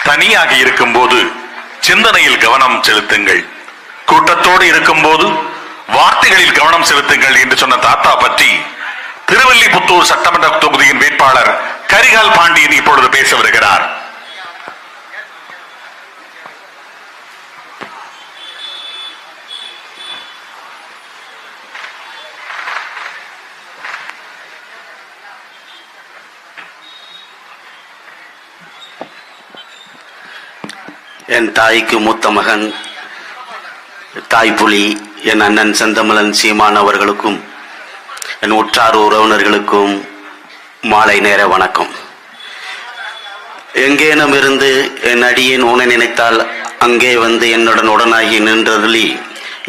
தனியாக இருக்கும் போது சிந்தனையில் கவனம் செலுத்துங்கள், கூட்டத்தோடு இருக்கும் போது வார்த்தைகளில் கவனம் செலுத்துங்கள் என்று சொன்ன தாத்தா பற்றி திருவல்லிபுத்தூர் சட்டமன்ற தொகுதியின் வேட்பாளர் கரிகால் பாண்டியன் இப்பொழுது பேச வருகிறார். என் தாய்க்கு மூத்த மகன் தாய்ப்புலி என் அண்ணன் செந்தமிழன் சீமான் அவர்களுக்கும் என் உற்றார் உறவினர்களுக்கும் மாலை நேர வணக்கம். எங்கேனும் இருந்து என் அடியேன் உன்னை நினைத்தால் அங்கே வந்து என்னுடன் உடனாகி நின்றருளி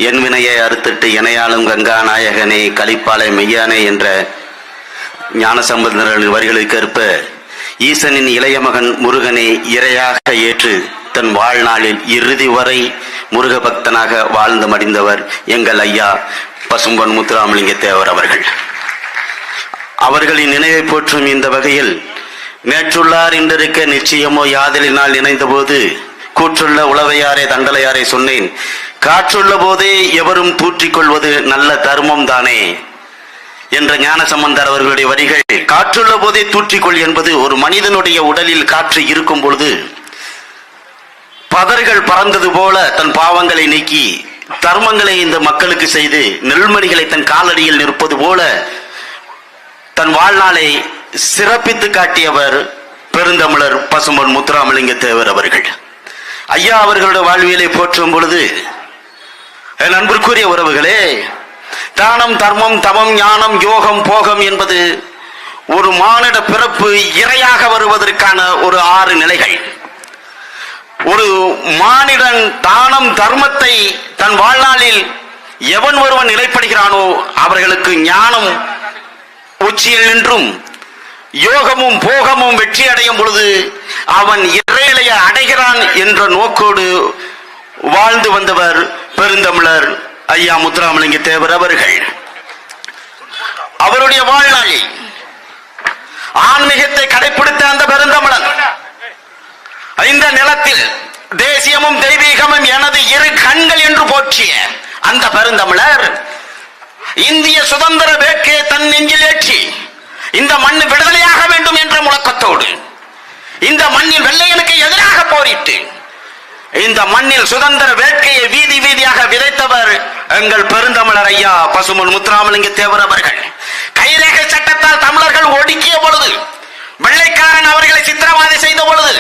என் வினையை அறுத்திட்டு இணையாளும் கங்கா நாயகனே கலிப்பாலை மெய்யானே என்ற ஞானசம்பந்தரின் வரிகளுக்கேற்ப ஈசனின் இளைய மகன் முருகனை இறையாக ஏற்று தன் வாழ்நாளில் இறுதி வரை முருக பக்தனாக வாழ்ந்து மடிந்தவர் எங்கள் ஐயா பசும்பொன் முத்துராமலிங்க தேவர் அவர்கள். அவர்களின் நினைவை போற்றும் இந்த வகையில் நேற்றுள்ளார் இன்றிருக்க நிச்சயமோ யாதலினால் இணைந்த போது கூற்றுள்ள உளவையாரே தண்டலையாரே சொன்னேன், காற்றுள்ள போதே எவரும் தூற்றிக் கொள்வது நல்ல தர்மம் தானே என்ற ஞானசம்பந்தர் அவர்களுடைய வரிகள், காற்றுள்ள போதே தூற்றிக்கொள் என்பது ஒரு மனிதனுடைய உடலில் காற்று இருக்கும் பொழுது பதர்கள் பறந்தது போல தன் பாவங்களை நீக்கி தர்மங்களை இந்த மக்களுக்கு செய்து நெல்மணிகளை தன் காலடியில் நிற்பது போல தன் வாழ்நாளை சிறப்பித்து காட்டியவர் பெருந்தமிழர் பசும்பொன் முத்துராமலிங்க தேவர் அவர்கள். ஐயா அவர்களுடைய வாழ்வியலை போற்றும் பொழுது என் அன்பிற்குரிய உறவுகளே, தானம் தர்மம் தவம் ஞானம் யோகம் போகம் என்பது ஒரு மானிட பிறப்பு இறையாக வருவதற்கான ஒரு 6 நிலைகள். ஒரு மானிடன் தானம் தர்மத்தை தன் வாழ்நாளில் எவன் ஒருவன் நிலைப்படுகிறானோ அவர்களுக்கு ஞானம் உச்சியில் நின்றும் யோகமும் போகமும் வெற்றி அடையும் பொழுது அவன் இறைநிலைய அடைகிறான் என்ற நோக்கோடு வாழ்ந்து வந்தவர் பெருந்தமிழர் ஐயா முத்துராமலிங்க தேவர் அவர்கள். அவருடைய வாழ்நாளில் ஆன்மீகத்தை கடைபிடித்த அந்த பெருந்தமிழன் இந்த நிலத்தில் தேசியமும் தெய்வீகமும் எனது 2 கண்கள் என்று போற்றிய அந்த பெருந்தமிழர் இந்திய சுதந்திர வேட்கையை தன் நெஞ்சில் ஏற்றி இந்த மண் விடுதலையாக வேண்டும் என்ற முழக்கத்தோடு இந்த மண்ணில் வெள்ளையனுக்கு எதிராக போரிட்டு இந்த மண்ணில் சுதந்திர வேட்கையை வீதி வீதியாக விதைத்தவர் எங்கள் பெருந்தமிழர் ஐயா பசும்பொன் முத்துராமலிங்க தேவர் அவர்கள். கைரேகை சட்டத்தால் தமிழர்கள் ஒடுக்கிய பொழுது, வெள்ளைக்காரன் அவர்களை சித்திரவதை செய்த பொழுது